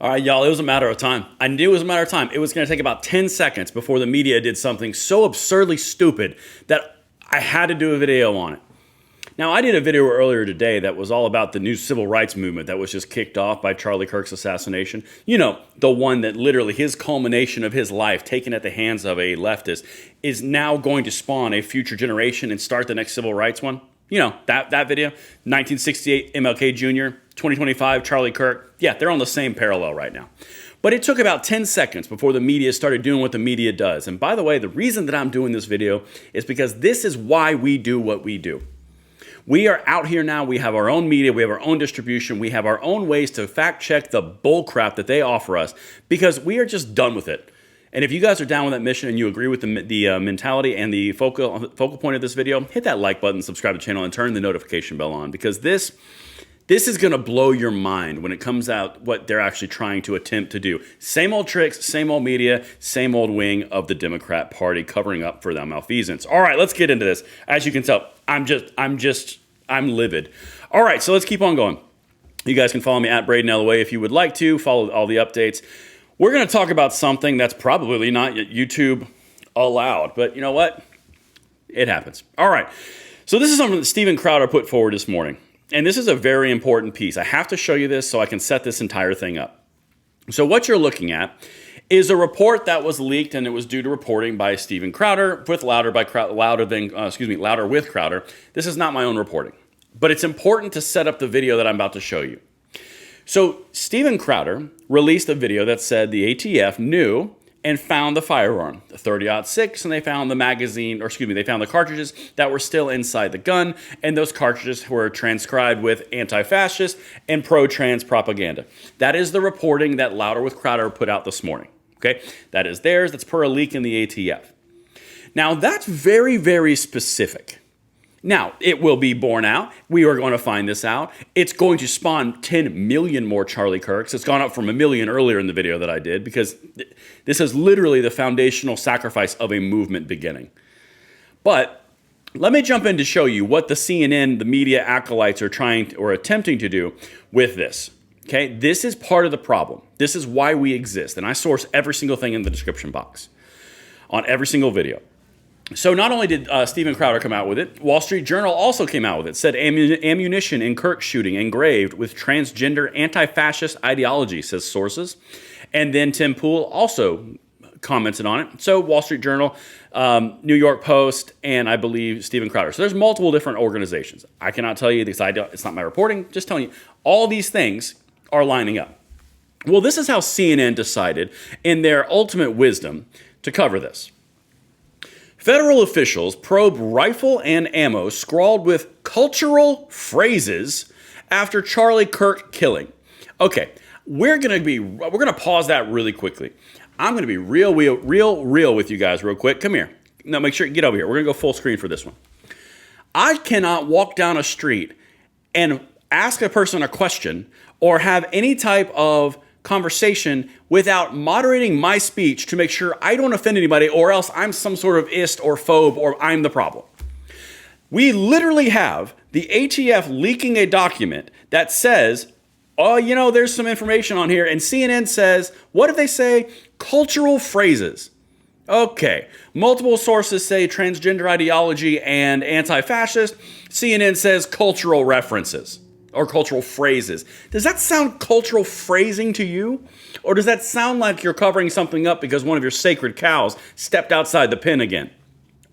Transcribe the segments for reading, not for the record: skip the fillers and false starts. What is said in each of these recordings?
All right, y'all, it was a matter of time. I knew it was a matter of time. It was going to take about 10 seconds before the media did something so absurdly stupid that I had to do a video on it. Now, I did a video earlier today that was all about the new civil rights movement that was just kicked off by Charlie Kirk's assassination. You know, the one that literally his culmination of his life, taken at the hands of a leftist, is now going to spawn a future generation and start the next civil rights one. You know, that video, 1968 MLK Jr., 2025 Charlie Kirk. Yeah, they're on the same parallel right now. But it took about 10 seconds before the media started doing what the media does. And by the way, the reason that I'm doing this video is because this is why we do what we do. We are out here now. We have our own media. We have our own distribution. We have our own ways to fact check the bullcrap that they offer us because we are just done with it. And if you guys are down with that mission and you agree with the mentality and the focal point of this video, hit that like button, subscribe to the channel, and turn the notification bell on because this is going to blow your mind when it comes out what they're actually trying to attempt to do. Same old tricks, same old media, same old wing of the Democrat Party covering up for their malfeasance. All right, let's get into this. As you can tell, I'm livid. All right, so let's keep on going. You guys can follow me at Braden LOA if you would like to. Follow all the updates. We're going to talk about something that's probably not YouTube allowed, but you know what? It happens. All right, so this is something that Steven Crowder put forward this morning. And this is a very important piece. I have to show you this so I can set this entire thing up. So what you're looking at is a report that was leaked, and it was due to reporting by Steven Crowder with Louder with Crowder. This is not my own reporting, but it's important to set up the video that I'm about to show you. So Steven Crowder released a video that said the ATF knew and found the firearm, the 30-06, and they found the they found the cartridges that were still inside the gun, and those cartridges were transcribed with anti-fascist and pro-trans propaganda. That is the reporting that Louder with Crowder put out this morning, okay? That is theirs, that's per a leak in the ATF. Now, that's very, very specific. Now, it will be borne out. We are going to find this out. It's going to spawn 10 million more Charlie Kirks. It's gone up from 1 million earlier in the video that I did because this is literally the foundational sacrifice of a movement beginning. But let me jump in to show you what the CNN, the media acolytes are trying or attempting to do with this. Okay, this is part of the problem. This is why we exist. And I source every single thing in the description box on every single video. So not only did Steven Crowder come out with it, Wall Street Journal also came out with it. Said ammunition in Kirk shooting engraved with transgender anti-fascist ideology, says sources. And then Tim Pool also commented on it. So Wall Street Journal, New York Post, and I believe Steven Crowder. So there's multiple different organizations. I cannot tell you this. It's not my reporting. Just telling you all these things are lining up. Well, this is how CNN decided in their ultimate wisdom to cover this. Federal officials probe rifle and ammo scrawled with cultural phrases after Charlie Kirk killing. Okay, we're gonna pause that really quickly. I'm gonna be real with you guys real quick. Come here. No, make sure you get over here. We're gonna go full screen for this one. I cannot walk down a street and ask a person a question or have any type of conversation without moderating my speech to make sure I don't offend anybody or else I'm some sort of ist or phobe or I'm the problem. We literally have the ATF leaking a document that says, oh, you know, there's some information on here. And CNN says, what did they say? Cultural phrases. Okay, multiple sources say transgender ideology and anti-fascist. CNN says cultural references. Or cultural phrases. Does that sound cultural phrasing to you? Or does that sound like you're covering something up because one of your sacred cows stepped outside the pen again?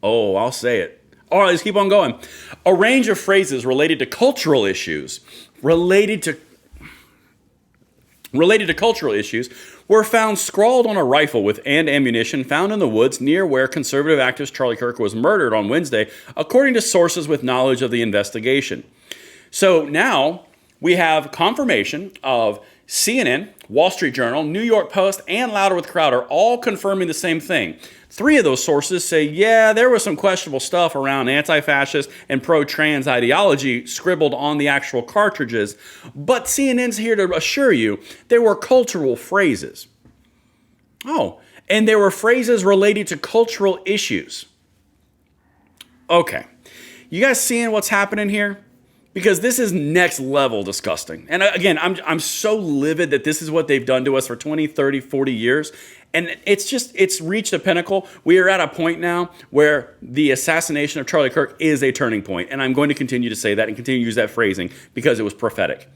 Oh, I'll say it. All right, let's keep on going. A range of phrases related to cultural issues, related to cultural issues, were found scrawled on a rifle with and ammunition found in the woods near where conservative activist Charlie Kirk was murdered on Wednesday, according to sources with knowledge of the investigation. So now we have confirmation of CNN, Wall Street Journal, New York Post, and Louder with Crowder all confirming the same thing. 3 of those sources say, yeah, there was some questionable stuff around anti-fascist and pro-trans ideology scribbled on the actual cartridges, but CNN's here to assure you there were cultural phrases. Oh, and there were phrases related to cultural issues. Okay, you guys seeing what's happening here? because this is next level disgusting. And again, I'm so livid that this is what they've done to us for 20, 30, 40 years. And it's reached a pinnacle. We are at a point now where the assassination of Charlie Kirk is a turning point. And I'm going to continue to say that and continue to use that phrasing because it was prophetic.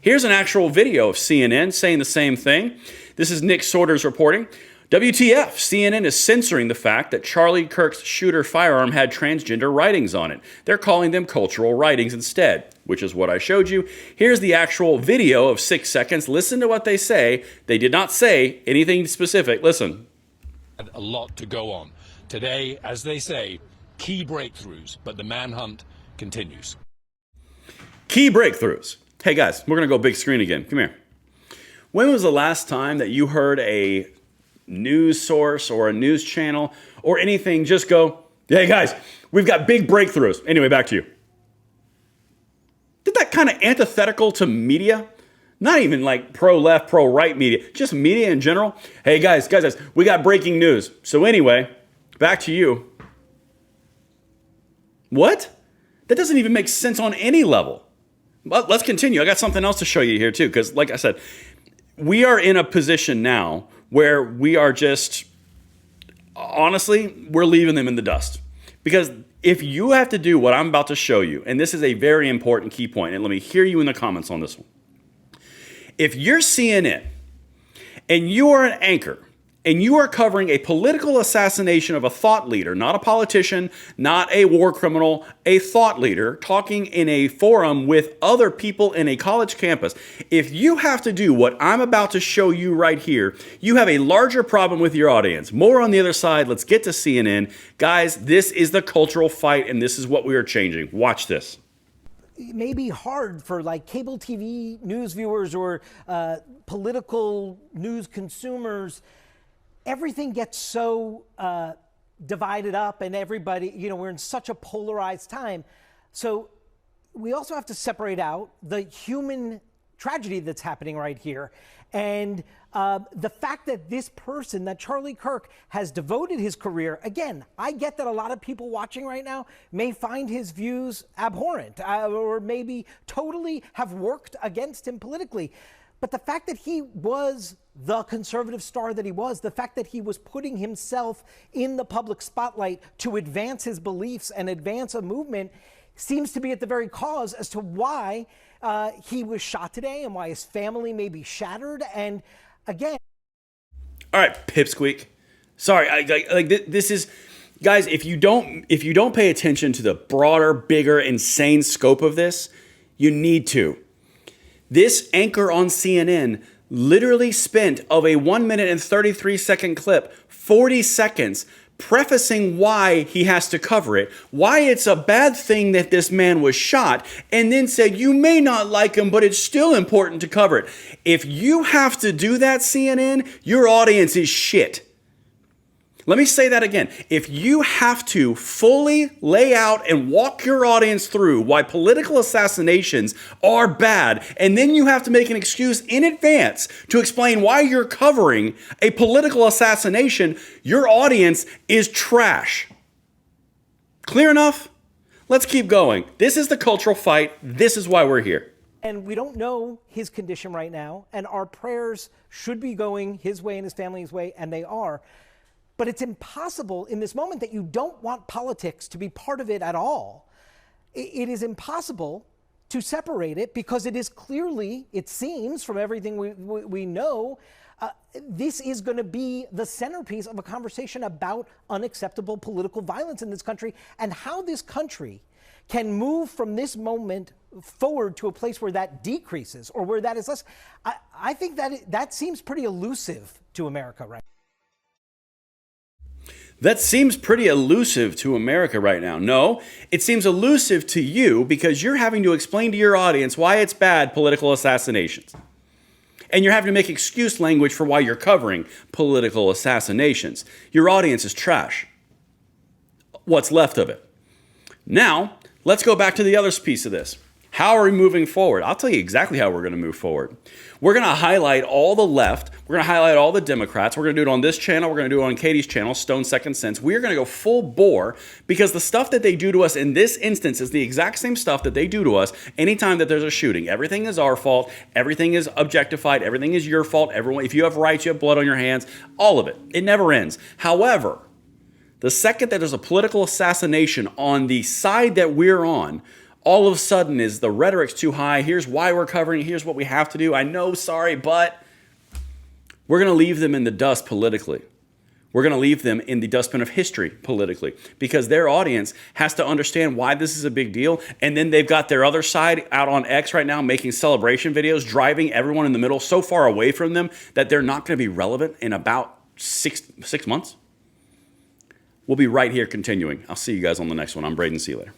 Here's an actual video of CNN saying the same thing. This is Nick Sorter's reporting. WTF, CNN is censoring the fact that Charlie Kirk's shooter firearm had transgender writings on it. They're calling them cultural writings instead, which is what I showed you. Here's the actual video of 6 seconds. Listen to what they say. They did not say anything specific. Listen. A lot to go on. Today, as they say, key breakthroughs, but the manhunt continues. Key breakthroughs. Hey guys, we're going to go big screen again. Come here. When was the last time that you heard a news source or a news channel or anything just go, hey guys, we've got big breakthroughs? Anyway, back to you. Did that kind of antithetical to media? Not even like pro-left, pro-right media, just media in general. Hey guys, we got breaking news. So anyway, back to you. What? That doesn't even make sense on any level. But let's continue. I got something else to show you here too, because like I said, we are in a position now where we are just, honestly, we're leaving them in the dust. Because if you have to do what I'm about to show you, and this is a very important key point, and let me hear you in the comments on this one. If you're CNN and you are an anchor and you are covering a political assassination of a thought leader, not a politician, not a war criminal, a thought leader, talking in a forum with other people in a college campus, if you have to do what I'm about to show you right here, you have a larger problem with your audience. More on the other side. Let's get to CNN. Guys, this is the cultural fight, and this is what we are changing. Watch this. It may be hard for like cable TV news viewers or political news consumers. Everything gets so divided up, and everybody, we're in such a polarized time. So we also have to separate out the human tragedy that's happening right here. And the fact that this person, that Charlie Kirk, has devoted his career, again, I get that a lot of people watching right now may find his views abhorrent or maybe totally have worked against him politically. But the fact that he was the conservative star that he was, the fact that he was putting himself in the public spotlight to advance his beliefs and advance a movement seems to be at the very cause as to why he was shot today and why his family may be shattered. And again... All right, pipsqueak. Sorry, this is... Guys, if you don't pay attention to the broader, bigger, insane scope of this, you need to. This anchor on CNN literally spent, of a 1 minute and 33 second clip, 40 seconds prefacing why he has to cover it, why it's a bad thing that this man was shot, and then said, you may not like him, but it's still important to cover it. If you have to do that, CNN, your audience is shit. Let me say that again. If you have to fully lay out and walk your audience through why political assassinations are bad, and then you have to make an excuse in advance to explain why you're covering a political assassination, your audience is trash. Clear enough? Let's keep going. This is the cultural fight. This is why we're here. And we don't know his condition right now, and our prayers should be going his way and his family's way, and they are. But it's impossible in this moment that you don't want politics to be part of it at all. It is impossible to separate it because it is clearly, it seems from everything we know, this is going to be the centerpiece of a conversation about unacceptable political violence in this country and how this country can move from this moment forward to a place where that decreases or where that is less. I think that seems pretty elusive to America right now. That seems pretty elusive to America right now. No, it seems elusive to you because you're having to explain to your audience why it's bad political assassinations. And you're having to make excuse language for why you're covering political assassinations. Your audience is trash. What's left of it. Now, let's go back to the other piece of this. How are we moving forward? I'll tell you exactly how we're going to move forward. We're going to highlight all the left. We're going to highlight all the Democrats. We're going to do it on this channel. We're going to do it on Katie's channel, Stone Second Sense. We're going to go full bore because the stuff that they do to us in this instance is the exact same stuff that they do to us anytime that there's a shooting. Everything is our fault. Everything is objectified. Everything is your fault. Everyone, if you have rights, you have blood on your hands. All of it. It never ends. However, the second that there's a political assassination on the side that we're on, all of a sudden is the rhetoric's too high. Here's why we're covering. Here's what we have to do. I know, sorry, but we're going to leave them in the dust politically. We're going to leave them in the dustbin of history politically because their audience has to understand why this is a big deal. And then they've got their other side out on X right now making celebration videos, driving everyone in the middle so far away from them that they're not going to be relevant in about six months. We'll be right here continuing. I'll see you guys on the next one. I'm Braden. See you later.